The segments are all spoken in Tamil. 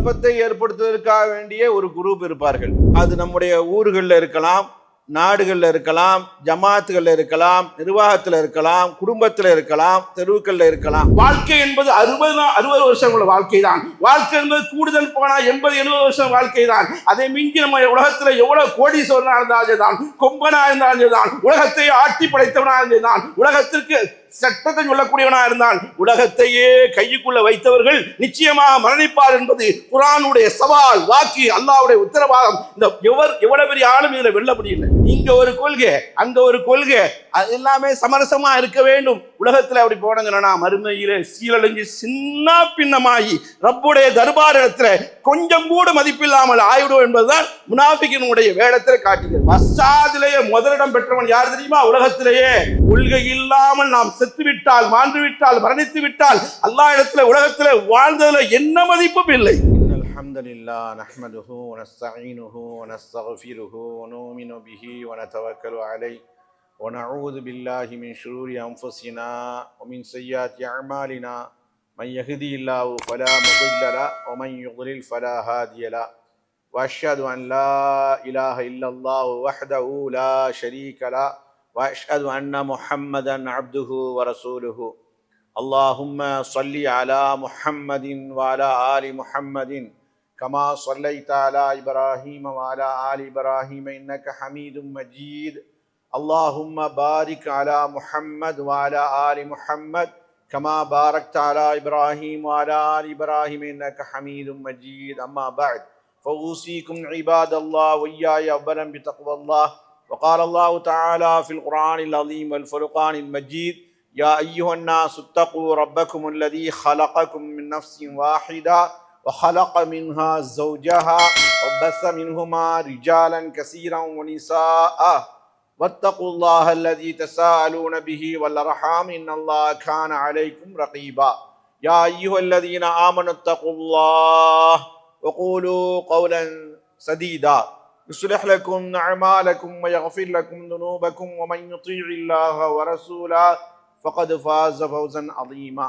குழப்பத்தை ஏற்படுத்துவதற்காக வேண்டிய ஒரு குரூப் இருப்பார்கள். அது நம்முடைய ஊர்களில் இருக்கலாம், நாடுகளில் இருக்கலாம், ஜமாத்துகளில் இருக்கலாம், நிர்வாகத்தில் இருக்கலாம், குடும்பத்தில் இருக்கலாம், தெருவுகளில் இருக்கலாம். வாழ்க்கை என்பது 60 வருஷம் உள்ள வாழ்க்கை தான். வாழ்க்கை என்பது கூடுதல் போனா 80-70 வருஷம் வாழ்க்கை தான். அதை மிஞ்சி நம்ம உலகத்தில் எவ்வளவு கோடீஸ்வரனா இருந்தாலும் தான், கொம்பனா இருந்தாலும் தான், உலகத்தை ஆட்டி படைத்தவனா இருந்தால், உலகத்திற்கு சட்டத்தை சொல்லக்கூடியவனா இருந்தால், உலகத்தையே கைக்குள்ள வைத்தவர்கள் நிச்சயமாக மரணிப்பார் என்பது குர்ஆனுடைய சவால் வாக்கு, அல்லாஹ்வுடைய உத்தரவாதம். இந்த எவ்வளவு பெரிய ஆளும் இதுல வெல்ல முடியல. இங்க ஒரு கொள்கை, அங்க ஒரு கொள்கை, அது எல்லாமே சமரசமா இருக்க வேண்டும். உலகத்துல அப்படி போனங்கன்னா மறுமையிலே சீரழிஞ்சு சின்ன பின்னமாகி ரப்புடைய தர்பாரத்துல கொஞ்சம் கூட மதிப்பில்லாமல் ஆயிடும் என்பதுதான் முனாஃபிகினுடைய வேடத்தை காட்டுகிறது. வசாதிலேயே முதலிடம் பெற்றவன் யார் தெரியுமா? உலகத்திலேயே கொள்கை இல்லாமல் நாம் செத்துவிட்டால், மாண்டு விட்டால், மரணித்து விட்டால் அல்லாஹ் இடத்துல உலகத்துல வாழ்ந்ததுல என்ன மதிப்பும் இல்லை. அல்ஹம்துலில்லாஹ் நஹ்மதுஹு வ நஸ்தஈனுஹு வ நஸ்தக்ஃபிருஹு வ நுமினு பிஹி வ நதவக்கலு அலைஹி வ நஊது பில்லாஹி மின் ஷுரூரி அன்ஃபுஸினா வ மின் ஸய்யிஆத்தி அஅமாலினா மன் யஹ்திஹில்லாஹு ஃபலா முضில்ல லஹு வ மன் யுضلل ஃபலா ஹாதிய லஹு வ அஷ்ஹது அன் லா இலாஹ இல்லல்லாஹு வஹ்தஹு லா ஷரீக லஹு வ அஷ்ஹது அன்ன முஹம்மதன் அப்துஹு வ ரசூலுஹு. اللهم صل على محمد وعلى آل محمد كما صليت على إبراهيم وعلى آل إبراهيم إنك حميد مجيد. اللهم بارك على محمد وعلى آل محمد كما باركت على إبراهيم وعلى آل إبراهيم إنك حميد مجيد. أما بعد فأوصيكم عباد الله وإياي أولا بتقوى الله. وقال الله تعالى في القرآن العظيم والفرقان المجيد: يا أيها الناس اتقوا ربكم الذي خلقكم من نفس واحدة وخلق منها زوجها وبث منهما رجالا كثيرا ونساء واتقوا الله الذي تساءلون به والأرحام إن الله كان عليكم رقيبا. يا أيها الذين آمنوا اتقوا الله وقولوا قولا سديدا يصلح لكم أعمالكم ويغفر لكم ذنوبكم ومن يطيع الله ورسوله فقد فاز فوزا عظيما.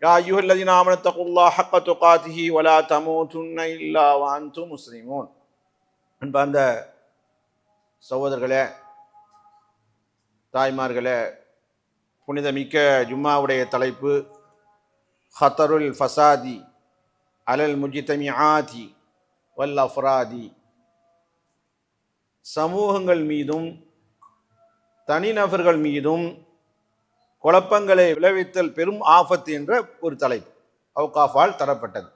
يا أيها الذين آمنوا اتقوا الله حق تقاته ولا تموتن إلا وأنتم مسلمون. அன்பார்ந்த சகோதரர்களே, தாய்மார்களே, புனிதமிக்க ஜும்மாவுடைய தலைப்பு ஹத்தருல் ஃபசாதி அலல் முஜ்தமிஆதி வல் அஃப்ராதி. சமூகங்கள் மீதும் தனிநபர்கள் மீதும் குழப்பங்களை விளைவித்தல் பெரும் ஆபத்து என்ற ஒரு தலைப்பு அவுகாஃபால் தரப்பட்டது.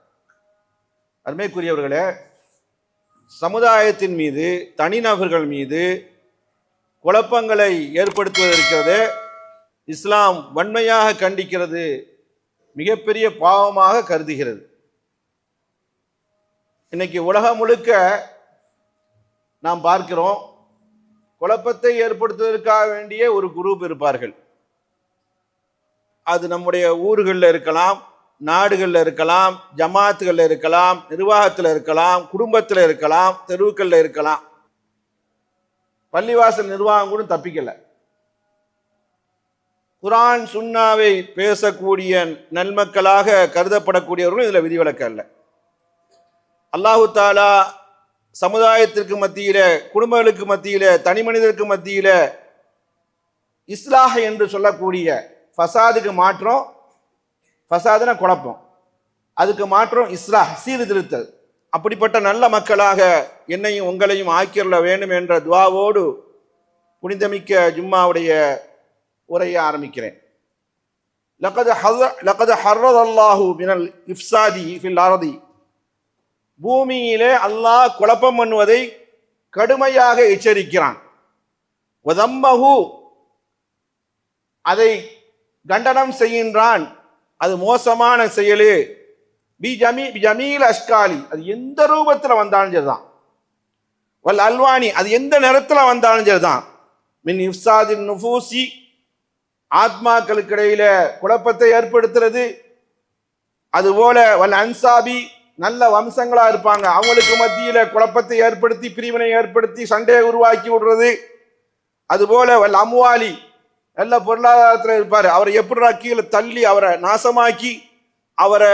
அருமைக்குரியவர்களே, சமுதாயத்தின் மீது தனிநபர்கள் மீது குழப்பங்களை ஏற்படுத்துவதற்கிறது இஸ்லாம் வன்மையாக கண்டிக்கிறது, மிகப்பெரிய பாவமாக கருதுகிறது. இன்னைக்கு உலகம் முழுக்க நாம் பார்க்கிறோம், குழப்பத்தை ஏற்படுத்துவதற்காக வேண்டிய ஒரு குரூப் இருப்பார்கள். அது நம்முடைய ஊர்களில் இருக்கலாம், நாடுகளில் இருக்கலாம், ஜமாத்துகளில் இருக்கலாம், நிர்வாகத்தில் இருக்கலாம், குடும்பத்தில் இருக்கலாம், தெருவுகளில் இருக்கலாம். பள்ளிவாசல் நிர்வாகம் கூட தப்பிக்கல. குர்ஆன் சுன்னாவை பேசக்கூடிய நன்மக்களாக கருதப்படக்கூடியவர்களும் இதில் விதிவிலக்கு அல்ல. அல்லாஹு தாலா சமுதாயத்திற்கு மத்தியில, குடும்பங்களுக்கு மத்தியில, தனி மனிதருக்கு மத்தியில இஸ்லாஹ் என்று சொல்லக்கூடிய ஃபசாதுக்கு மாற்றம், ஃபசாதுனா குழப்பம், அதுக்கு மாற்றம் இஸ்லாஹ் சீர்திருத்தல். அப்படிப்பட்ட நல்ல மக்களாக என்னையும் உங்களையும் ஆக்கிரல வேண்டும் என்ற துவாவோடு புனிதமிக்க ஜும்மாவுடைய உரையை ஆரம்பிக்கிறேன். லகத் ஹர்ரதல்லாஹு மினல் இஃப்சாதி ஃபில் அர்தி. பூமியிலே அல்லாஹ் குழப்பம் பண்ணுவதை கடுமையாக எச்சரிக்கிறான். வதம்மஹு, அதை கண்டனம் செய்கின்றான். அது மோசமான செயலு. ஜமீல் அஷ்காலி, அது எந்த ரூபத்தில் வந்தாலும் சரிதான். வல் அல்வானி, அது எந்த நிறத்தில் வந்தாலும் சரிதான். மின் இஃப்சாதின் நுஃபூசி, ஆத்மாக்களுக்கு இடையில குழப்பத்தை ஏற்படுத்துறது. அதுபோல வல் அன்சாபி, நல்ல வம்சங்களா இருப்பாங்க, அவங்களுக்கு மத்தியில குழப்பத்தை ஏற்படுத்தி, பிரிவினை ஏற்படுத்தி, சண்டையை உருவாக்கி விடுறது. அதுபோல வல் அம்வாலி, நல்ல பொருளாதாரத்தில் இருப்பார், அவரை எப்படி கீழே தள்ளி அவரை நாசமாக்கி அவரை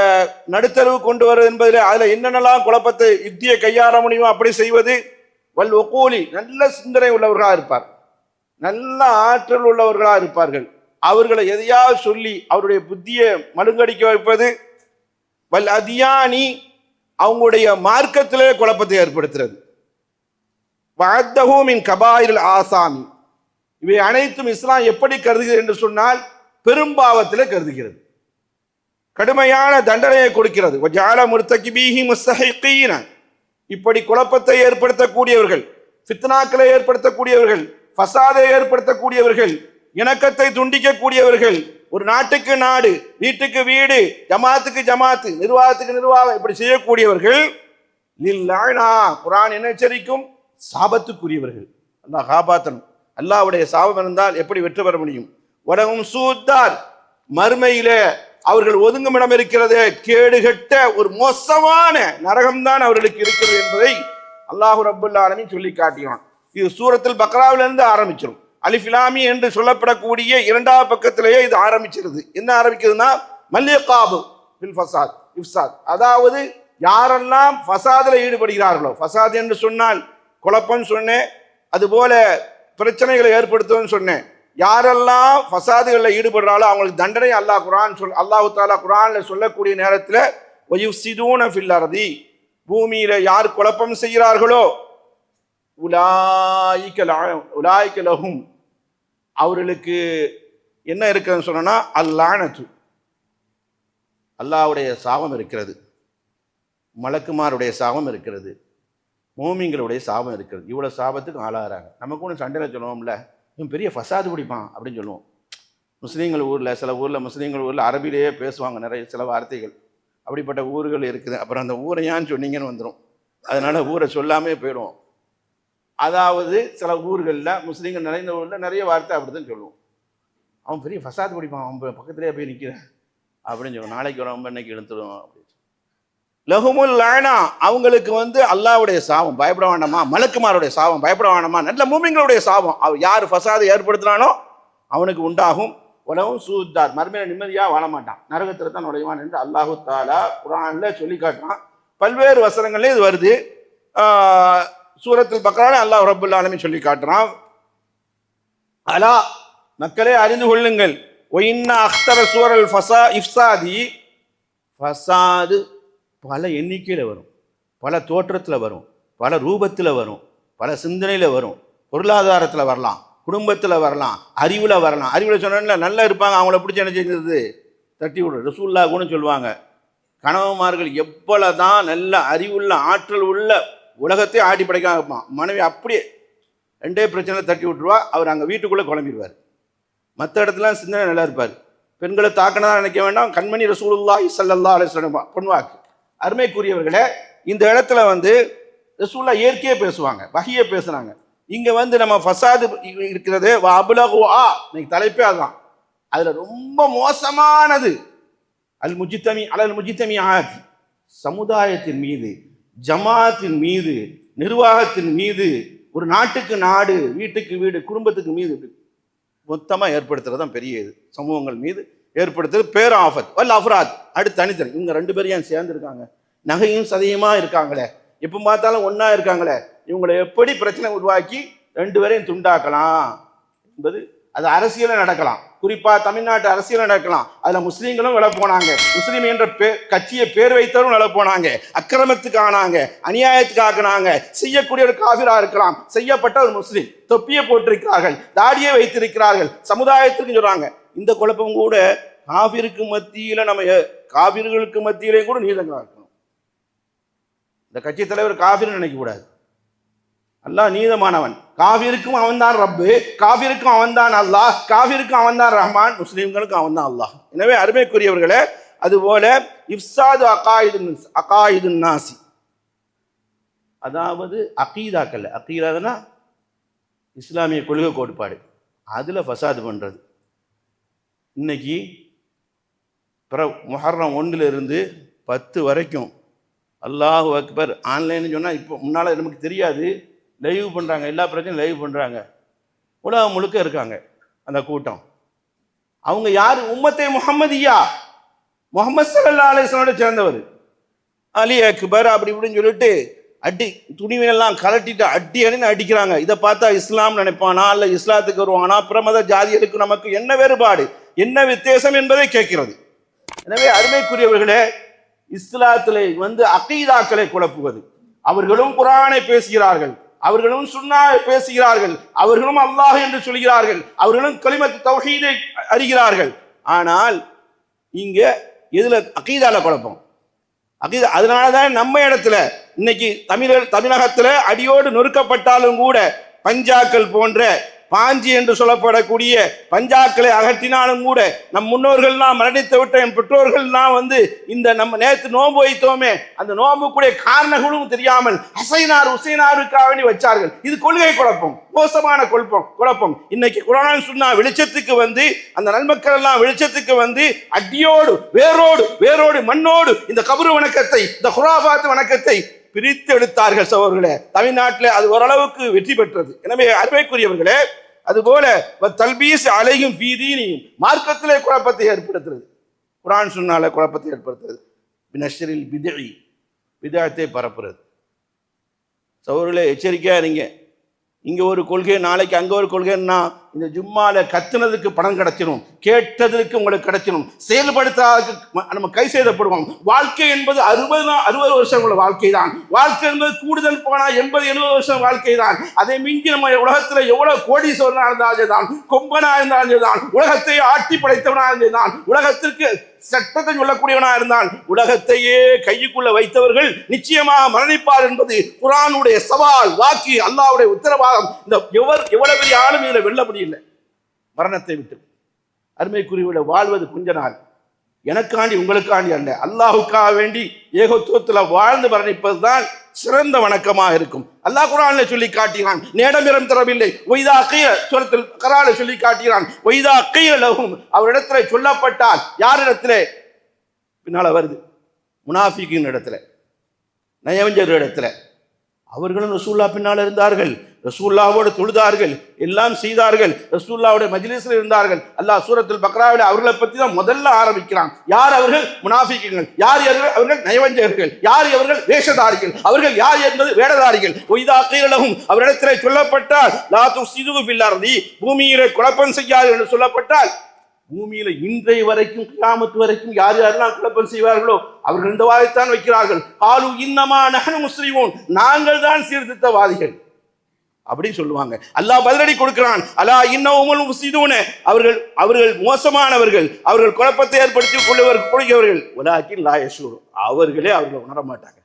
நடுத்தரவு கொண்டு வருவது என்பதில் அதில் என்னென்னலாம் குழப்பத்தை யுத்தியை கையாள முடியுமோ அப்படி செய்வது. வல் ஒகூலி, நல்ல சிந்தனை உள்ளவர்களாக இருப்பார், நல்ல ஆற்றல் உள்ளவர்களாக இருப்பார்கள். அவர்களை எதையாவது சொல்லி அவருடைய புத்தியை மழுங்கடிக்க வைப்பது. வல் அதியானி, அவங்களுடைய மார்க்கத்திலே குழப்பத்தை ஏற்படுத்துறது. வஅத்தஹு மின் கபாயிரில் ஆசாமி, இவை அனைத்தும் இஸ்லாம் எப்படி கருதுகிறது என்று சொன்னால் பெரும்பாவத்திலே கருதுகிறது, கடுமையான தண்டனையை கொடுக்கிறது. வஜஅல முர்தகிபீஹி முஸ்தஹிகீன, இப்படி குழப்பத்தை ஏற்படுத்தக்கூடியவர்கள், ஃபித்னாக்களை ஏற்படுத்தக்கூடியவர்கள், ஃபசாதை ஏற்படுத்தக்கூடியவர்கள், இணக்கத்தை துண்டிக்கக்கூடியவர்கள், ஒரு நாட்டுக்கு நாடு, வீட்டுக்கு வீடு, ஜமாத்துக்கு ஜமாத்து, நிர்வாகத்துக்கு நிர்வாகம், இப்படி செய்யக்கூடியவர்கள் லில்லானா, குர்ஆன் என்ன எச்சரிக்கும், சாபத்துக்குரியவர்கள். அல்லாஹ் காப்பாத்தணும். அல்லாஹ்வுடைய சாபம் இருந்தால் எப்படி வெற்றி பெற முடியும்? வலஹும் சூத்தார், மறுமையிலே அவர்கள் ஒதுங்குமிடம் இருக்கிறது, கேடுகட்ட ஒரு மோசமான நரகம்தான் அவர்களுக்கு இருக்கிறது என்பதை அல்லாஹ் ரப்பல் ஆலமீன் சொல்லி காட்டினான். இது சூரத்துல் பக்ராவிலிருந்து ஆரம்பிச்சிடும். அலிஃப் லாம் மீம் என்று சொல்லப்படக்கூடிய இரண்டாவது பக்கத்திலேயே இது ஆரம்பிச்சிருது. என்ன ஆரம்பிக்குதுன்னா மல்லிகாபு பில் ஃபசாத் இஃப்சாத், அதாவது யாரெல்லாம் ஃபசாதில் ஈடுபடுகிறார்களோ, ஃபசாத் என்று சொன்னால் குழப்பம் சொன்னேன், அதுபோல பிரச்சனைகளை ஏற்படுத்தும்னு சொன்னேன். யாரெல்லாம் ஃபசாதுகளில் ஈடுபடுறாலோ அவங்களுக்கு தண்டனை அல்லாஹ் தஆலா குர்ஆன்ல சொல்லக்கூடிய நேரத்தில் வயுஃப்ஸிதூன ஃபில் அர்தி, பூமியில யார் குழப்பம் செய்கிறார்களோ உலாயிக லஹும், அவர்களுக்கு என்ன இருக்குதுன்னு சொன்னா அல்லானத்து, அல்லாஹ்வுடைய சாபம் இருக்கிறது, மலக்குமாருடைய சாபம் இருக்கிறது, மோமிங்களுடைய சாபம் இருக்கிறது. இவ்வளோ சாபத்துக்கு ஆளாகிறாங்க. நமக்கு ஒன்று சண்டையில் சொல்லுவோம்ல, இவன் பெரிய ஃபசாது பிடிப்பான் அப்படின்னு சொல்லுவோம். முஸ்லீம்கள் ஊரில், சில ஊரில் முஸ்லீம்கள் ஊரில் அரபிலேயே பேசுவாங்க நிறைய சில வார்த்தைகள், அப்படிப்பட்ட ஊர்கள் இருக்குது. அப்புறம் அந்த ஊரை ஏன்னு சொன்னீங்கன்னு வந்துடும், அதனால ஊரை சொல்லாமே போயிடுவோம். அதாவது சில ஊர்களில் முஸ்லீம்கள் நிறைந்த ஊரில் நிறைய வார்த்தை அப்படி தான் சொல்லுவோம். அவன் பெரிய ஃபசாது பிடிப்பான், அவன் பக்கத்துலேயே போய் நிற்கிறேன் அப்படின்னு சொல்லுவோம். நாளைக்கு வரவங்க இன்னைக்கு எடுத்துடுவோம் அப்படின்னு. லஹுமுல் லானா, அவங்களுக்கு அல்லாஹ்வுடைய சாபம், பயப்பட வேண்டாமா, மலக்குமாருடைய சாபம் பயப்பட வேண்டாமா, நல்ல மூமின்களுடைய சாபம், யார் ஃபசாதை ஏற்படுத்தினானோ அவனுக்கு உண்டாகும். உலகம் சூத்தார், மறுமையில நிம்மதியாக வாழ மாட்டான், நரகத்தில் தான் நுழைவான் என்று அல்லாஹு தஆலா குர்ஆன்ல சொல்லி காட்டுறான். பல்வேறு வசனங்களே இது வருது. சூரத்துல் பக்ரால அல்லாஹ் ரப்பல் ஆலமீன் சொல்லி காட்டுறான். அலா, மக்களே அறிந்து கொள்ளுங்கள், ஒயின்ன அக்தர சூரல் ஃபசா இஃப்சாதி, ஃபசாது பல எண்ணிக்கையில் வரும், பல தோற்றத்தில் வரும், பல ரூபத்தில் வரும், பல சிந்தனையில் வரும், பொருளாதாரத்தில் வரலாம், குடும்பத்தில் வரலாம், அறிவில் வரலாம். அறிவில் சொன்னா நல்லா இருப்பாங்க, அவங்கள பிடிச்சி என்ன செஞ்சது தட்டி விடு. ரசூலுல்லாஹ் கூட சொல்லுவாங்க, கணவன்மார்கள் எவ்வளவுதான் நல்ல அறிவுள்ள ஆற்றல் உள்ள உலகத்தை ஆட்டி படைக்காம இருப்பான், மனைவி அப்படியே ரெண்டே பிரச்சனை தட்டி விட்டுருவா, அவர் அங்கே வீட்டுக்குள்ளே குழம்பிடுவார். மற்ற இடத்துல சிந்தனை நல்லா இருப்பார். பெண்களை தாக்கணதான் நினைக்க வேண்டாம், கண்மணி ரசூலுல்லாஹி ஸல்லல்லாஹு அலைஹி வஸல்லம் பொன்வாக்கு. அருமைக்குரியவர்களே, இந்த இடத்துல ரசூலுல்லாஹ் இயற்கையே பேசுவாங்க, வஹியை பேசுனாங்க. இங்க நம்ம ஃபசாது இருக்கிறது அபுலகுஆ, இன்னைக்கு தலைப்பே அதுதான். அதுல ரொம்ப மோசமானது அல் முஜ்தமி அலல் முஜ்தமிஆத், சமுதாயத்தின் மீது, ஜமாத்தின் மீது, நிர்வாகத்தின் மீது, ஒரு நாட்டுக்கு நாடு, வீட்டுக்கு வீடு, குடும்பத்துக்கு மீது மொத்தமாக ஏற்படுத்துறது தான் பெரிய இது. சமூகங்கள் மீது ஏற்படுத்துறது பேர் ஆஃபத் வல் அஃப்ராத். அடுத்து தனித்தனி, இவங்க ரெண்டு பேரும் ஏன் சேர்ந்துருக்காங்க, நகையும் சதையுமா இருக்காங்களே, எப்போ பார்த்தாலும் ஒன்றா இருக்காங்களே, இவங்களை எப்படி பிரச்சனை உருவாக்கி ரெண்டு பேரையும் துண்டாக்கலாம் என்பது, அது அரசியலில் நடக்கலாம். குறிப்பாக தமிழ்நாட்டு அரசியல் நடக்கலாம். அதில் முஸ்லீம்களும் வில போனாங்க, முஸ்லீம் என்ற கட்சியை பேர் வைத்தவரும் வில போனாங்க, அக்கிரமத்துக்கு ஆனாங்க, அநியாயத்துக்கு ஆக்கினாங்க. செய்யக்கூடிய ஒரு காஃபிரா இருக்கலாம், செய்யப்பட்ட ஒரு முஸ்லீம், தொப்பியை போட்டிருக்கிறார்கள், தாடியை வைத்திருக்கிறார்கள், சமுதாயத்துக்கு சொல்றாங்க. இந்த குழப்பம் கூட காஃபிருக்கு மத்தியில, நம்ம காஃபிர்களுக்கு மத்தியிலே கூட நீதங்களாக இருக்கணும். இந்த கட்சி தலைவர் காஃபிர்னு நினைக்க கூடாது. அல்லாஹ் நீதமானவன், காஃபிருக்கும் அவன் தான் ரப்பு, காஃபிருக்கும் அவன் தான் அல்லாஹ், காஃபிருக்கும் அவன் தான் ரஹ்மான், முஸ்லீம்களுக்கும் அவன் தான் அல்லாஹ். எனவே அருமைக்குரியவர்களே, அதுபோல இஃப்சாது அகாயிதுன் நாசி, அதாவது அகீதாக்கள், அகீதாதுன்னா இஸ்லாமிய கொள்கை கோட்பாடு, அதுல ஃபசாது பண்றது. இன்னைக்கு முஹர்ரம் 1 to 10 வரைக்கும் அல்லாஹு அக்பர் ஆன்லைன்னு சொன்னால், இப்போ முன்னால் நமக்கு தெரியாது, லைவ் பண்ணுறாங்க, எல்லா பிரச்சனையும் லைவ் பண்ணுறாங்க, உலகம் முழுக்க இருக்காங்க அந்த கூட்டம். அவங்க யார்? உம்மத்தே முஹம்மதியா, முகமது ஸல்லல்லாஹு அலைஹி வஸல்லம் சேர்ந்தவர். அலி அக்பர் அப்படி இப்படின்னு சொல்லிட்டு அடி துணிவினெல்லாம் கலட்டிட்டு அடின்னு அடிக்கிறாங்க. இதை பார்த்தா இஸ்லாம் நினைப்பானா இல்லை இஸ்லாத்துக்கு வருவானா? பிரமத ஜாதிகளுக்கு நமக்கு என்ன வேறுபாடு, என்ன வித்தியாசம் என்பதை கேட்கிறது. எனவே அருமைக்குரியவர்களே, இஸ்லாத்திலே அகீதாக்களை குழப்புவது, அவர்களும் குர்ஆனை பேசுகிறார்கள், அவர்களும் சுன்னாவை பேசுகிறார்கள், அவர்களும் அல்லாஹ் என்று சொல்கிறார்கள், அவர்களும் கலிமத்து தௌஹீதை அறிகிறார்கள். ஆனால் இங்க எதுல அகீதால குழப்பம்? அகீதா. அதனாலதான் நம்ம இடத்துல இன்னைக்கு தமிழகத்துல அடியோடு நொறுக்கப்பட்டாலும் கூட பஞ்சாக்கள் போன்ற பாஞ்சி என்று சொல்லப்படக்கூடிய பஞ்சாக்களை அகற்றினாலும் கூட நம் முன்னோர்கள்லாம் மரணித்து விட்ட என் பெற்றோர்கள்லாம் இந்த நம்ம நேற்று நோன்பு வைத்தோமே அந்த நோன்புக்குடைய காரணங்களும் தெரியாமல் ஹுசைனாருக்காக வேண்டி வச்சார்கள். இது கொள்கை குழப்பம், மோசமான குழப்பம். இன்னைக்கு குர்ஆன் சுன்னா வெளிச்சத்துக்கு அந்த நன்மக்கள் எல்லாம் வெளிச்சத்துக்கு அடியோடு வேரோடு மண்ணோடு இந்த கபரு வணக்கத்தை, இந்த குராபாத் வணக்கத்தை பிரித்து எடுத்தார்கள். சகோதரர்களே, தமிழ்நாட்டில் அது ஓரளவுக்கு வெற்றி பெற்றது. எனவே அருமைக்குரியவர்களே, அதுபோல தல்பீஸ் அலையும் ஃபீதீனியும் மார்க்கத்திலே குழப்பத்தை ஏற்படுத்துறது, குர்ஆன் சுன்னால குழப்பத்தை ஏற்படுத்துறது, பினஷ்ரில் பித்இ பித்அத்தை பரப்புறது. சகோதரர்களே, எச்சரிக்கையா இருங்க. இங்க ஒரு கொள்கை, நாளைக்கு அங்க ஒரு கொள்கைன்னா இந்த ஜும்மால கத்துனதுக்கு பணம் கிடைச்சிடும், கேட்டதற்கு உங்களுக்கு கிடைச்சிடும், செயல்படுத்தாததுக்கு நம்ம கை செய்தப்படுவோம். வாழ்க்கை என்பது 60 வருஷம் உள்ள வாழ்க்கை தான். வாழ்க்கை என்பது கூடுதல் போனா 80-70 வருஷம் வாழ்க்கை தான். அதை மிஞ்சி நம்ம உலகத்துல எவ்வளவு கோடீஸ்வரனா இருந்தாலும் தான், கொம்பனா இருந்தாலும் தான், உலகத்தை ஆட்டி படைத்தவனா இருந்தான், உலகத்திற்கு சட்டத்தை சொல்லக்கூடியவனா இருந்தால் உலகத்தையே கைக்குள்ள வைத்தவர்கள் நிச்சயமாக மரணிப்பார் என்பது குர்ஆனுடைய சவால் வாக்கி, அல்லாஹ்வுடைய உத்தரவாதம். இந்த எவ்வளவு பெரிய ஆளும் இதுல வெல்ல முடியல மரணத்தை விட்டு. அருமைக்குரியவர்களே, வாழ்வது கொஞ்ச நாள், எனக்காண்டி உங்களுக்காண்டி அல்ல, அல்லாஹுக்காக வேண்டி ஏகத்துவத்தில் வாழ்ந்து மரணிப்பதுதான் சிறந்த வணக்கமாக இருக்கும். அல்லாஹ் குர்ஆன்ல சொல்லி காட்டுகிறான், நேடமிரம் தரவில்லை. ஒய்தா கீழ சூரத்துல் பக்ரால சொல்லி காட்டுகிறான், ஒய்தா கீழ லஹும், அவரிடத்துல சொல்லப்பட்டால், யாரிடத்துல பின்னால வருது, முனாஃபிகின் இடத்துல, நயவஞ்சர் இடத்துல. அவர்களும் ரசூலுல்லாஹ் பின்னால் இருந்தார்கள், ரசூலுல்லாஹ்வோடு தொழுதார்கள், எல்லாம் செய்தார்கள், ரசூலுல்லாஹ்வுடைய மஜ்லிஸில் இருந்தார்கள். அல்லாஹ் சூரத்துல் பக்ராவில் அவர்களை பற்றி தான் முதல்ல ஆரம்பிக்கிறான். யார் அவர்கள்? முனாஃபிக்குகள். யார் அவர்கள்? நயவஞ்சகர்கள். யார் அவர்கள்? வேஷதாரிகள். அவர்கள் யார் என்பது வேடதாரிகள். ஒய்தா கீல லஹும், அவரிடத்தில் சொல்லப்பட்டால், லா துஃப்ஸிது ஃபில் அர்தி, பூமியிலே குழப்பம் செய்யாது என்று சொல்லப்பட்டால், பூமியில இன்றைய வரைக்கும் கியாமத் வரைக்கும் யார் யாரெல்லாம் குழப்பம் செய்வார்களோ அவர்கள் இந்த வாதைத்தான் வைக்கிறார்கள். காலு இன்னமா நஹ்னு முஸ்லிமூன், நாங்கள் தான் சீர்திருத்தவாதிகள் அப்படின்னு சொல்லுவாங்க. அல்லாஹ் பதிலடி கொடுக்கிறான், அலா இன்னஹுமுல் முஃஸிதூன, அவர்கள் மோசமானவர்கள், அவர்கள் குழப்பத்தை ஏற்படுத்தி கொள்கிறவர்கள், வலாக்கின் லா யஷூர், அவர்களே உணர மாட்டாங்க.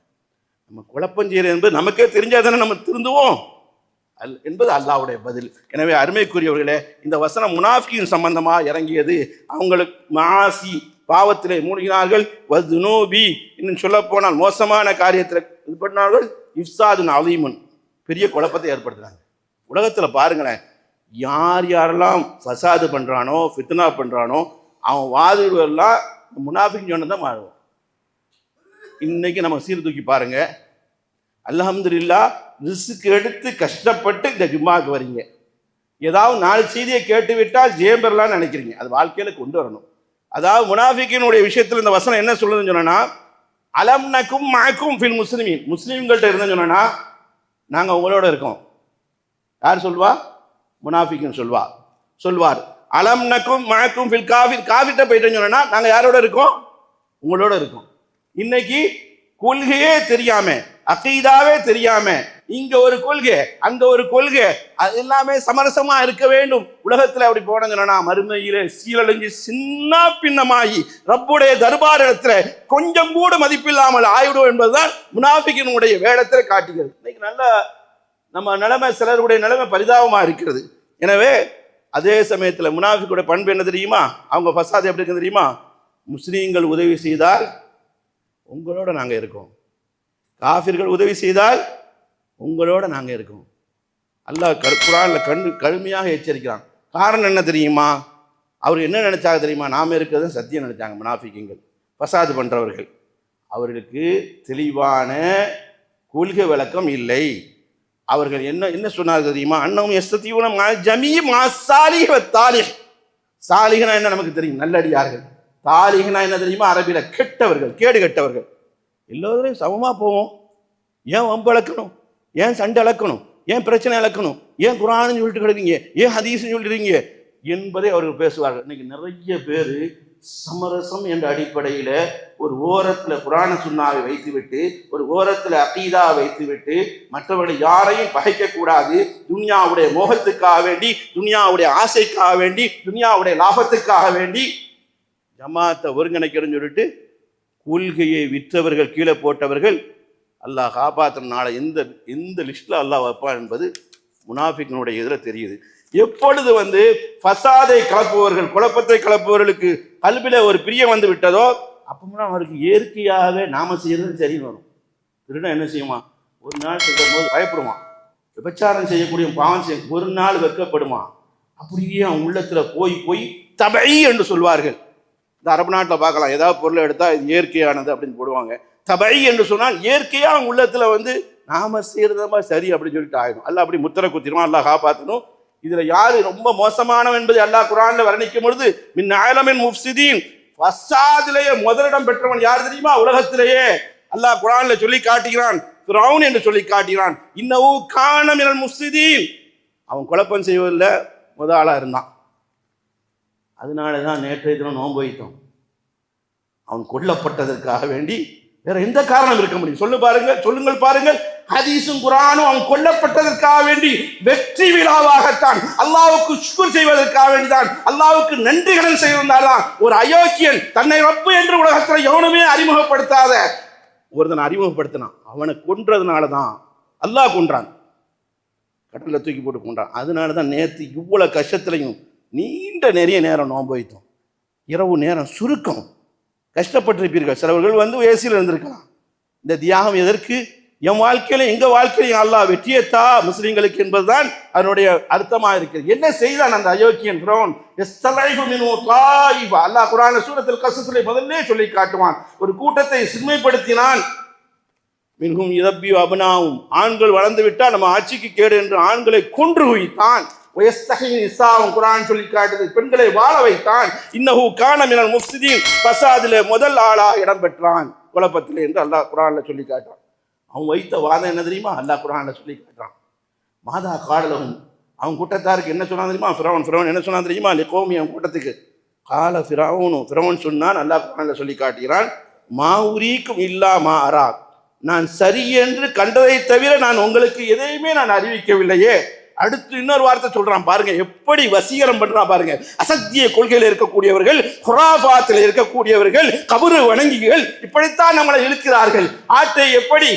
நம்ம குழப்பம் செய்யறது என்பது நமக்கே தெரிஞ்சாதானே நம்ம திருந்துவோம் என்பது அல்லாஹ்வுடைய பதில். எனவே அருமைக்குரியவர்களே, இந்த வசனம் முனாஃபிகின் சம்பந்தமாக இறங்கியது. அவங்களுக்கு மாசி பாவத்திலே மூழ்கினார்கள், வதுனூபி இன்னும் சொல்ல போனால் மோசமான காரியத்தில் இது பண்ணார்கள், இஃப்சாதுன் அலீமுன், பெரிய குழப்பத்தை ஏற்படுத்துறாங்க. உலகத்தில் பாருங்களேன், யாரெல்லாம் ஃபசாது பண்றானோ, ஃபித்னா பண்றானோ, அவன் வாதிடுவெல்லாம் முனாஃபிக் சொன்னதான் வாழ்வோம். இன்னைக்கு நம்ம சீர்தூக்கி பாருங்க, அல்ஹம்துலில்லாஹ் ரிஸ்க் எடுத்து கஷ்டப்பட்டு இந்த ஜும்மாவுக்கு வரீங்க. ஏதாவது 4 செய்தியை கேட்டு விட்டால் ஜெயம் பெறலாம்னு நினைக்கிறீங்க. அது வாழ்க்கையில கொண்டு வரணும். அதாவது முனாஃபிக்கினுடைய விஷயத்தில் இந்த வசனம் என்ன சொல்லுதுன்னு சொன்னா, அலம் நக்கும் மஅக்கும் ஃபில் முஸ்லிமீன், முஸ்லீம்கள்ட்ட இருந்தேன்னு சொன்னா நாங்கள் உங்களோட இருக்கோம். யார் சொல்வா? முனாஃபிக்குன்னு சொல்வார். அலம் நக்கும் மஅக்கும் ஃபில் காஃபிர், காஃபிர்ட்ட போயிட்டேன்னு சொன்னா நாங்கள் யாரோட இருக்கோம்? உங்களோட இருக்கோம். இன்னைக்கு கொள்கையே தெரியாம, அகீதாவே தெரியாம, இங்க ஒரு கொள்கை அங்க ஒரு கொள்கை, அது எல்லாமே சமரசமா இருக்க வேண்டும். உலகத்துல அப்படி போனதுன்னா மறுமையில சீரழிஞ்சு சின்ன பின்னமாகி ரப்புடைய தர்பார் இடத்துல கொஞ்சம் கூட மதிப்பில்லாமல் ஆயிடும் என்பதுதான் முனாஃபிக்கினுடைய வேடத்தை காட்டுகிறது. இன்னைக்கு நல்ல நம்ம நிலைமை, சிலருடைய நிலைமை பரிதாபமா இருக்கிறது. எனவே அதே சமயத்துல முனாஃபிக்குடைய பண்பு என்ன தெரியுமா? அவங்க ஃபசாத் எப்படி இருக்கு தெரியுமா? முஸ்லீம்கள் உதவி செய்தால் உங்களோட நாங்க இருக்கோம், காஃபிர்கள் உதவி செய்தால் உங்களோட நாங்கள் இருக்கோம். அல்லாஹ் குர்ஆன்ல கடுமையாக எச்சரிக்கிறான். காரணம் என்ன தெரியுமா? அவர் என்ன நினைச்சாங்க தெரியுமா? நாம இருக்கிறது சத்தியம் நினைச்சாங்க முனாஃபிக்குகள், ஃபசாது பண்றவர்கள். அவர்களுக்கு தெளிவான கொள்கை விளக்கம் இல்லை. அவர்கள் என்ன சொன்னார்கள் தெரியுமா? அன்னஹும் யஸ்ததீவுன ஜமீ மா ஸாலிஹ் வ தாலிஹ். சாலிஹ்னா என்ன நமக்கு தெரியும், நல்லடியார்கள். தாலிகனா என்ன தெரியுமா? அரபியில கெட்டவர்கள், கேடு கெட்டவர்கள். எல்லோரும் சமமாக போவோம், ஏன் வம்பு அளக்கணும், ஏன் சண்டை அளக்கணும், ஏன் பிரச்சனை அளக்கணும், ஏன் குர்ஆன்னு சொல்லிட்டு கிடக்கீங்க, ஏன் ஹதீஸ்ன்னு சொல்லிடுறீங்க என்பதை அவர்கள் பேசுவார்கள். இன்னைக்கு நிறைய பேர் சமரசம் என்ற அடிப்படையில் ஒரு ஓரத்தில் குர்ஆன சுன்னாவை வைத்துவிட்டு, ஒரு ஓரத்தில் அகீதா வைத்துவிட்டு, மற்றவர்களை யாரையும் பகைக்கக்கூடாது, துன்யாவுடைய மோகத்துக்காக வேண்டி, துன்யாவுடைய ஆசைக்காக வேண்டி, துன்யாவுடைய லாபத்துக்காக வேண்டி ஜமாத்தை ஒருங்கிணைக்கிறன்னு சொல்லிட்டு கொள்கையை விற்றவர்கள், கீழே போட்டவர்கள் அல்லாஹ் காப்பாற்றுறனால எந்த லிஸ்ட்டில் அல்லாஹ் வைப்பான் என்பது முனாஃபிக்னுடைய இதில் தெரியுது. எப்பொழுது ஃபசாதை கலப்புவர்கள், குழப்பத்தை கலப்புவர்களுக்கு கல்வில ஒரு பிரியம் வந்து விட்டதோ அப்போ அவருக்கு இயற்கையாகவே நாம செய்யறது சரி வரும். திருடன் என்ன செய்யுமா? ஒரு நாள் செய்யும் போது பயப்படுவான், விபச்சாரம் செய்யக்கூடிய பாவம் செய்ய ஒரு நாள் வெட்கப்படுமா. அப்படியே அவன் உள்ளத்துல போய் தபை என்று சொல்வார்கள். இந்த அரபு நாட்டில் பார்க்கலாம், ஏதாவது பொருளை எடுத்தா இது இயற்கையானது அப்படின்னு போடுவாங்க. தபை என்று சொன்னால் இயற்கையா அவங்க உள்ளத்துல நாம செய்யறதமா சரி அப்படின்னு சொல்லிட்டு ஆயிடும். அல்லாஹ் அப்படி முத்திரை குத்திடுவான், அல்லாஹ் காப்பாற்றணும். இதுல யாரு ரொம்ப மோசமானவன் என்பதை அல்லாஹ் குர்ஆன்ல வர்ணிக்கும் பொழுது மின் அலமின் முஃப்ஸிதீன், ஃபஸாதிலேயே முதலிடம் பெற்றவன் யார் தெரியுமா? உலகத்திலேயே அல்லாஹ் குர்ஆன்ல சொல்லி காட்டுகிறான், ஃபிரௌன் என்று சொல்லி காட்டுகிறான். இன்னஹு கான மினல் முஃப்ஸிதீன், அவன் குழப்பம் செய்வதில் முதல் ஆளா இருந்தான். அதனாலதான் நேற்றைய தினம் நோன்பு வைத்தோம். அவன் கொல்லப்பட்டதற்காக வேண்டி வேற எந்த காரணம் இருக்க முடியும்? சொல்லுங்கள் பாருங்கள். ஹதீஸும் குர்ஆனும் அவன் கொல்லப்பட்டதற்காக வேண்டி வெற்றி விழாவாகத்தான், அல்லாஹ்வுக்கு ஷுக்ர் செய்வதற்காக வேண்டிதான், அல்லாஹ்வுக்கு நன்றி கடன் செய்திருந்தால்தான் ஒரு அயோக்கியன் தன்னை ரப்பு என்று உலகத்தில் எவனுமே அறிமுகப்படுத்தாத ஒருத்தனை அறிமுகப்படுத்தினான். அவனை கொன்றதுனால தான் அல்லாஹ் கொன்றான், கடல்ல தூக்கி போட்டு கொன்றான். அதனால தான் நேற்று இவ்வளவு கஷ்டத்திலையும் நீண்ட நிறைய நேரம் நோன்பு வைத்தோம். இரவு நேரம் சுருக்கம், கஷ்டப்பட்டிருப்பீர்கள். சிலவர்கள் ஏசியில் இருந்திருக்கலாம். இந்த தியாகம் எதற்கு? என் வாழ்க்கையில எங்க வாழ்க்கையில அல்லாஹ் வெற்றியத்தா முஸ்லிம்களுக்கு என்பதுதான் அதனுடைய அர்த்தமா இருக்கிறது. என்ன செய்தான் அந்த அயோக்கியன் ஃபிரௌன்? அல்லாஹ் குர்ஆன் சூரத்துல் கஸ்ஸஸ்ல முதல்ல சொல்லி காட்டுவான், ஒரு கூட்டத்தை சிறுமைப்படுத்தினான். மின்ஹும் யதபியு அப்னாவும், ஆண்கள் வளர்ந்து விட்டால் நம்ம ஆட்சிக்கு கேடு என்று ஆண்களை கொன்று குவித்தான். குர்ஆன் சொல்லி காட்டுது, பெண்களை வாழ வைத்தான். இன்னஹு கான மினல் முஃப்ஸிதீன், ஃபஸாதிலே முதல் ஆளாக இடம் பெற்றான் குழப்பத்திலே என்று அல்லாஹ் குர்ஆன்ல சொல்லி காட்டுறான். அவன் வைத்த வாதம் என்ன தெரியுமா? அல்லாஹ் குர்ஆன்ல சொல்லி காட்டுறான். மாதா காலலஹும், அவன் கூட்டத்தாருக்கு என்ன சொன்னான் தெரியுமா? ஃபிரௌன் என்ன சொன்னான் தெரியுமா? லிகௌமி, அவன் கூட்டத்துக்கு கால ஃபிரௌன் சொன்னான். அல்லாஹ் குர்ஆன்ல சொல்லி காட்டுகிறான், மா உரீக்கும் இல்லா மா அரா, நான் சரி என்று கண்டதை தவிர நான் உங்களுக்கு எதையுமே நான் அறிவிக்கவில்லையே. அடுத்து இன்னொரு வார்த்தை சொல்றான் பாருங்க, எப்படி வசீகரம் பண்றான் பாருங்க. அசத்திய கொள்கையில் இருக்கக்கூடியவர்கள், குராஃபாத்தில் இருக்கக்கூடியவர்கள், கபரு வணங்கிகள் இப்படித்தான் நம்மளை இழுக்கிறார்கள். ஆட்டை எப்படி,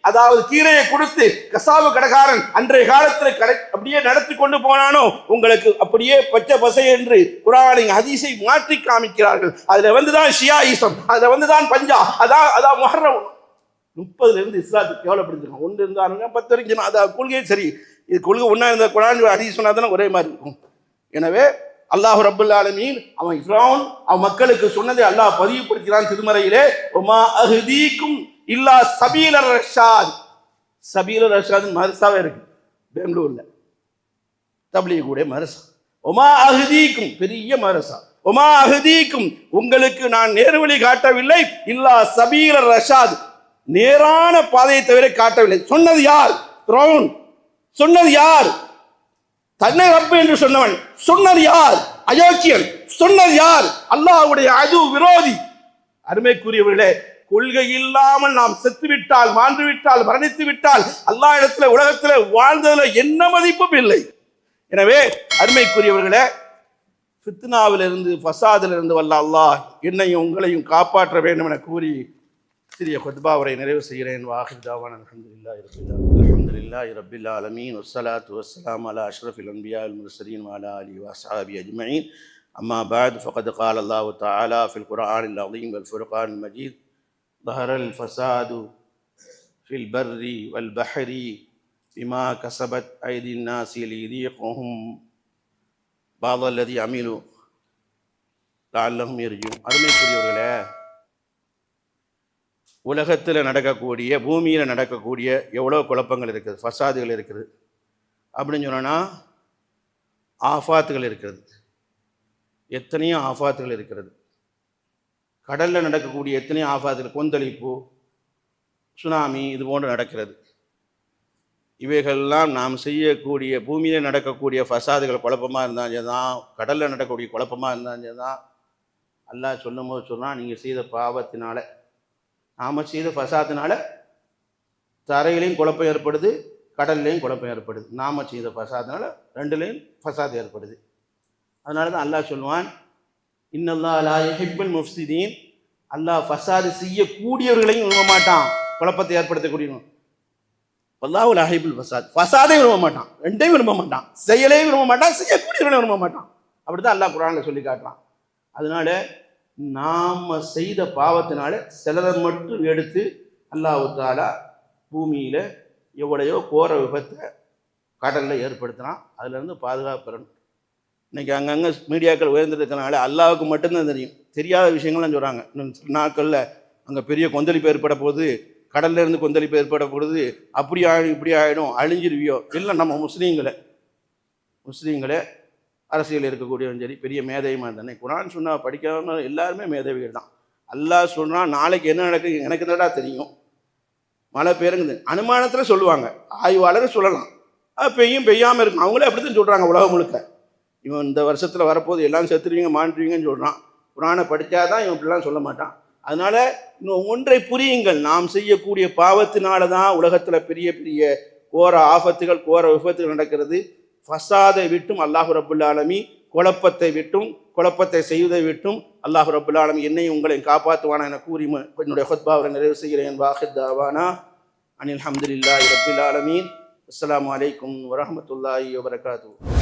அதாவது கீரையை கொடுத்து கசாவு கடைக்காரன் அன்றைய காலத்தில் அப்படியே நடத்தி கொண்டு போனானோ உங்களுக்கு அப்படியே பச்சை பசை என்று குர்ஆனின் ஹதீஸை மாற்றி காமிக்கிறார்கள். அதுல வந்துதான் ஷியாயிசம், அதுல வந்துதான் பஞ்சா, அதான் முஹர்ரம். 30 இருந்து இஸ்லாத்துக்கு கேவலப்படுத்திருக்கான். 1 இருந்தாருங்க 10 வரைக்கும் அதான் கொள்கையே சரி. இது கொள்கை ஒன்றா இருந்த குர்ஆன் ஹதீஸ் சொன்னாதானே ஒரே மாதிரி இருக்கும். எனவே அல்லாஹ் ரப்பல் ஆலமீன் அவன் ஃபிரௌன் அவன் மக்களுக்கு சொன்னதை அல்லாஹ் பதிவுபடுத்தினான் திருமறையிலே, ஒமா அஹ்தீக்கும் இல்லா சபீல ரஷாத். சபீல ரஷாத் மதரசாவே இருக்கு பெங்களூர்ல, தப்லீக் கூட மதரசா. ஒமா அஹ்தீக்கும், பெரிய மதரசா. ஒமா அஹ்தீக்கும், உங்களுக்கு நான் நேர்வழி காட்டவில்லை, இல்லா சபீல ரஷாத், நேரான பாதையை தவிர காட்டவில்லை. சொன்னது யார்? ஃபிரௌன். சொன்னது யார்? தன்னை ரப்பு என்று சொன்னவன். சொன்னது யார்? அயோக்கியன். சொன்னது யார்? அல்லாஹ்வுடைய அது விரோதி. அருமைக்குரியவர்களே, கொள்கை இல்லாமல் நாம் செத்துவிட்டால், வாழ்ந்து விட்டால், மரணித்து விட்டால் அல்லாஹ் இடத்துல உலகத்துல வாழ்ந்ததுல என்ன மதிப்பும் இல்லை. எனவே அருமைக்குரியவர்களே, ஃபித்னாவிலிருந்து ஃபசாதிலிருந்து வல்ல அல்லாஹ் என்னையும் உங்களையும் காப்பாற்ற வேண்டும் என கூறி சிறிய குத்பா உரை நிறைவு செய்கிறேன். வாஹிர் தாவான் அல்ஹம்துலில்லாஹி ரப்பில் ஆலமீன் வஸ்ஸலாத்து வஸ்ஸலாமு அலா அஷ்ரஃபில் அன்பியா வல் முர்ஸலீன் வ அலா ஆலிஹி வ அஸ்ஹாபிஹி அஜ்மஈன். அம்மா பஅத், ஃபகத் கால அல்லாஹு தஆலா ஃபில் குர்ஆனில் அஸீம் வல் ஃபுர்கானில் மஜீத், ظهرல் ஃபஸாது ஃபில் பர்ரி வல் பஹரி பிமா கஸபத் ஐதின் நாஸி லியதீகுஹும் பஅத அல்லதி அமிலு லஅல்லஹும் யர்ஜூன். அருமைக்குரியவர்களே, உலகத்தில் நடக்கக்கூடிய, பூமியில் நடக்கக்கூடிய எவ்வளோ குழப்பங்கள் இருக்குது, ஃபசாதுகள் இருக்குது அப்படின்னு சொன்னால் ஆஃபாத்துகள் இருக்கிறது, எத்தனையோ ஆஃபாத்துகள் இருக்கிறது. கடலில் நடக்கக்கூடிய எத்தனையோ ஆஃபாத்தில் கொந்தளிப்பு, சுனாமி இது போன்று நடக்கிறது. இவைகள்லாம் நாம் செய்யக்கூடிய பூமியில் நடக்கக்கூடிய ஃபசாதுகள் குழப்பமாக இருந்தாலும் தான், கடலில் நடக்கக்கூடிய குழப்பமாக இருந்தாலும் தான், அல்லாஹ் சொல்லும் போது சொன்னால் நீங்கள் செய்த பாவத்தினால, நாம் செய்த ஃபசாத்தினால தரையிலையும் குழப்பம் ஏற்படுது, கடல்லையும் குழப்பம் ஏற்படுது. நாம் செய்த ஃபசாத்தினால ரெண்டுலேயும் ஃபசாத் ஏற்படுது. அதனால தான் அல்லாஹ் சொல்லுவான், இன்னல்லாஹ் லா யுஹிப்புல் முஃப்ஸிதீன், அல்லாஹ் ஃபசாது செய்யக்கூடியவர்களையும் விரும்ப மாட்டான், குழப்பத்தை ஏற்படுத்தக்கூடியவங்க. அல்லாஹ் லா யுஹிப்புல் ஃபசாத், ஃபசாதையும் விரும்ப மாட்டான், ரெண்டையும் விரும்ப மாட்டான், செயலையும் விரும்ப மாட்டான், செய்யக்கூடியவர்களையும் விரும்ப மாட்டான். அப்படி தான் அல்லாஹ் குர்ஆனில் சொல்லி காட்டுறான். அதனால நாம் செய்த பாவத்தினால சிலரை மட்டும் எடுத்து அல்லாஹ் தஆலா பூமியில் எவ்வளையோ கோர விபத்தை கடலில் ஏற்படுத்தினான். அதுலேருந்து பாதுகாப்பு பெறணும். இன்றைக்கி அங்கங்கே மீடியாக்கள் உயர்ந்துருக்கனால அல்லாஹ்வுக்கு மட்டும்தான் தெரியும், தெரியாத விஷயங்கள்லாம் சொல்கிறாங்க. இன்னும் சில நாட்களில் அங்கே பெரிய கொந்தளிப்பு ஏற்பட போகுது, கடல்ல இருந்து கொந்தளிப்பு ஏற்பட போகுது, அப்படி ஆகிடும் இப்படி ஆகிடும், அழிஞ்சிருவியோ. இல்லை, நம்ம முஸ்லீம்களே அரசியல் இருக்கக்கூடியவன் சரி, பெரிய மேதையுமா இருந்தானே, குர்ஆன் சுன்னா படிக்காம எல்லாருமே மேதவிகள் தான். அல்லாஹ் சொல்கிறான், நாளைக்கு என்ன நடக்குது எனக்கு என்னடா தெரியும், மழை பெய்யுங்குது அனுமானத்தில் சொல்லுவாங்க, ஆய்வாளர் சொல்லலாம், பெய்யும் பெய்யாமல் இருக்கும், அவங்களே அப்படி தான் சொல்கிறாங்க உலகம் முழுக்க. இவன் இந்த வருஷத்தில் வரப்போது எல்லாம் செத்துருவீங்க மாண்டுவீங்கன்னு சொல்கிறான். குர்ஆனை படித்தாதான் இவன் இப்படிலாம் சொல்ல மாட்டான். அதனால் இன்னும் ஒன்றை புரியுங்கள், நாம் செய்யக்கூடிய பாவத்தினால தான் உலகத்தில் பெரிய பெரிய கோர ஆபத்துகள் கோர விபத்துகள் நடக்கிறது. ஃபசாதை விட்டும் அல்லாஹ் ரப்புல் ஆலமீன், குழப்பத்தை விட்டும் குழப்பத்தை செய்வதை விட்டும் அல்லாஹ் ரப்புல் ஆலமீன் என்னையும் உங்களையும் காப்பாற்றுவானா என கூறி என்னுடைய ஹுத்பாவை நிறைவு செய்கிறேன். வாஹித் தாவானா அனில் ஹம்துலில்லாஹி ரப்பில் ஆலமீன். அஸ்ஸலாமு அலைக்கும் வரஹ்மத்துல்லாஹி வபரகாத்துஹு.